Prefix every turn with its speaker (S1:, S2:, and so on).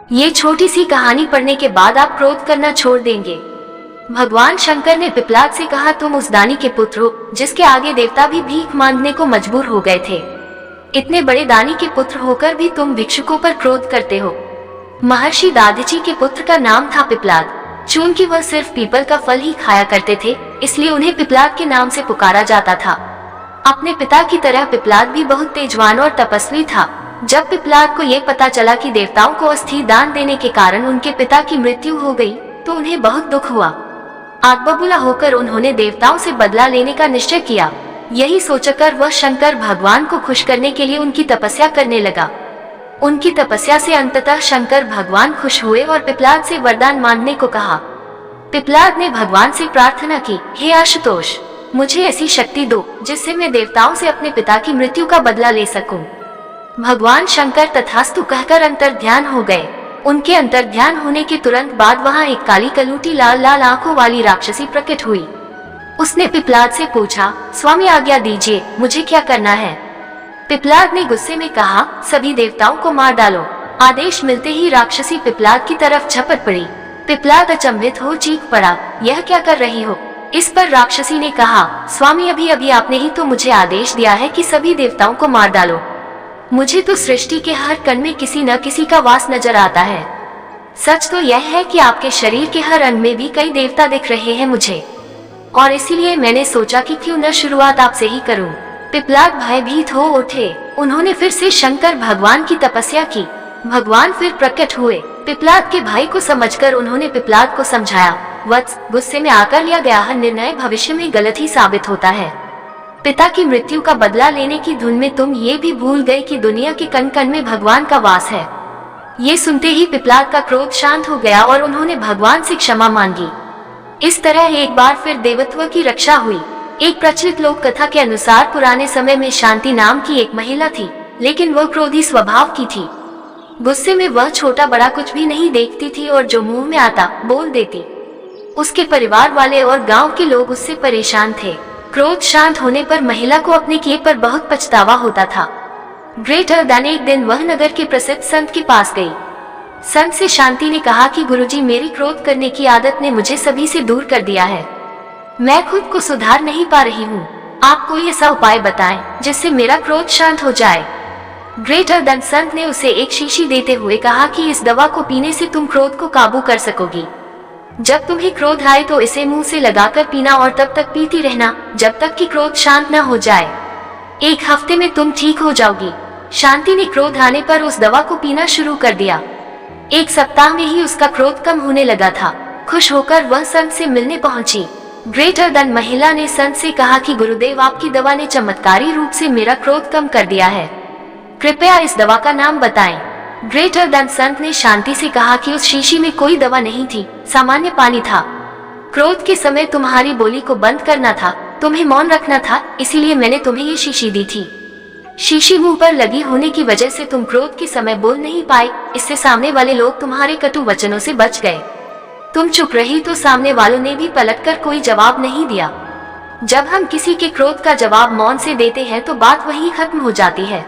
S1: ये छोटी सी कहानी पढ़ने के बाद आप क्रोध करना छोड़ देंगे। भगवान शंकर ने पिपलाद से कहा, तुम उस दानी के पुत्र हो जिसके आगे देवता भी भीख मांगने को मजबूर हो गए थे। इतने बड़े दानी के पुत्र होकर भी तुम भिक्षुकों पर क्रोध करते हो। महर्षि दादीची के पुत्र का नाम था पिपलाद। चूंकि वह सिर्फ पीपल का फल ही खाया करते थे, इसलिए उन्हें पिपलाद के नाम से पुकारा जाता था। अपने पिता की तरह पिपलाद भी बहुत तेजवान और तपस्वी था। जब पिपलाद को ये पता चला कि देवताओं को अस्थि दान देने के कारण उनके पिता की मृत्यु हो गई, तो उन्हें बहुत दुख हुआ। आग बबूला होकर उन्होंने देवताओं से बदला लेने का निश्चय किया। यही सोचकर वह शंकर भगवान को खुश करने के लिए उनकी तपस्या करने लगा। उनकी तपस्या से अंततः शंकर भगवान खुश हुए और पिपलाद से वरदान मांगने को कहा। पिपलाद ने भगवान से प्रार्थना की, हे आशुतोष, मुझे ऐसी शक्ति दो जिससे मैं देवताओं से अपने पिता की मृत्यु का बदला ले सकूं। भगवान शंकर तथास्तु कहकर अंतर्ध्यान हो गए। उनके अंतर्ध्यान होने के तुरंत बाद वहां एक काली कलूटी लाल लाल आंखों वाली राक्षसी प्रकट हुई। उसने पिपलाद से पूछा, स्वामी आज्ञा दीजिए, मुझे क्या करना है? पिपलाद ने गुस्से में कहा, सभी देवताओं को मार डालो। आदेश मिलते ही राक्षसी पिपलाद की तरफ झपट पड़ी। पिपलाद अचंभित हो चीख पड़ा, यह क्या कर रही हो? इस पर राक्षसी ने कहा, स्वामी अभी अभी आपने ही तो मुझे आदेश दिया है कि सभी देवताओं को मार डालो। मुझे तो सृष्टि के हर कण में किसी न किसी का वास नजर आता है। सच तो यह है कि आपके शरीर के हर अंग में भी कई देवता दिख रहे हैं मुझे, और इसीलिए मैंने सोचा कि क्यों न शुरुआत आपसे ही करूं। पिपलाद भयभीत हो उठे। उन्होंने फिर से शंकर भगवान की तपस्या की। भगवान फिर प्रकट हुए। पिपलाद के भाई को समझकर उन्होंने पिपलाद को समझाया, वत्स, गुस्से में आकर लिया गया हर निर्णय भविष्य में गलत ही साबित होता है। पिता की मृत्यु का बदला लेने की धुन में तुम ये भी भूल गए कि दुनिया के कण कण में भगवान का वास है। ये सुनते ही पिपलाद का क्रोध शांत हो गया और उन्होंने भगवान से क्षमा मांगी। इस तरह एक बार फिर देवत्व की रक्षा हुई। एक प्रचलित लोक कथा के अनुसार पुराने समय में शांति नाम की एक महिला थी, लेकिन वह क्रोधी स्वभाव की थी। गुस्से में वह छोटा बड़ा कुछ भी नहीं देखती थी और जो मुंह में आता बोल देती। उसके परिवार वाले और गांव के लोग उससे परेशान थे। क्रोध शांत होने पर महिला को अपने किए पर बहुत पछतावा होता था। ग्रेटर देन एक दिन वह नगर के प्रसिद्ध संत के पास गई। संत से शांति ने कहा कि गुरुजी, मेरी क्रोध करने की आदत ने मुझे सभी से दूर कर दिया है। मैं खुद को सुधार नहीं पा रही हूँ। आप कोई ऐसा उपाय बताएं जिससे मेरा क्रोध शांत हो जाए। ग्रेटर देन संत ने उसे एक शीशी देते हुए कहा कि इस दवा को पीने से तुम क्रोध को काबू कर सकोगी। जब तुम्हें क्रोध आए तो इसे मुंह से लगाकर पीना और तब तक पीती रहना जब तक कि क्रोध शांत न हो जाए। 1 हफ्ते में तुम ठीक हो जाओगी। शांति ने क्रोध आने पर उस दवा को पीना शुरू कर दिया। 1 सप्ताह में ही उसका क्रोध कम होने लगा था। खुश होकर वह संत से मिलने पहुंची। ग्रेटर देन महिला ने संत से कहा कि गुरुदेव, आपकी दवा ने चमत्कारी रूप से मेरा क्रोध कम कर दिया है। कृपया इस दवा का नाम बताएं। ग्रेटर देन संत ने शांति से कहा कि उस शीशी में कोई दवा नहीं थी, सामान्य पानी था। क्रोध के समय तुम्हारी बोली को बंद करना था, तुम्हें मौन रखना था, इसीलिए मैंने तुम्हें ये शीशी दी थी। शीशी मुंह पर लगी होने की वजह से तुम क्रोध के समय बोल नहीं पाए। इससे सामने वाले लोग तुम्हारे कटु वचनों से बच गए। तुम चुप रही तो सामने वालों ने भी पलटकर कोई जवाब नहीं दिया। जब हम किसी के क्रोध का जवाब मौन से देते हैं तो बात वहीं खत्म हो जाती है।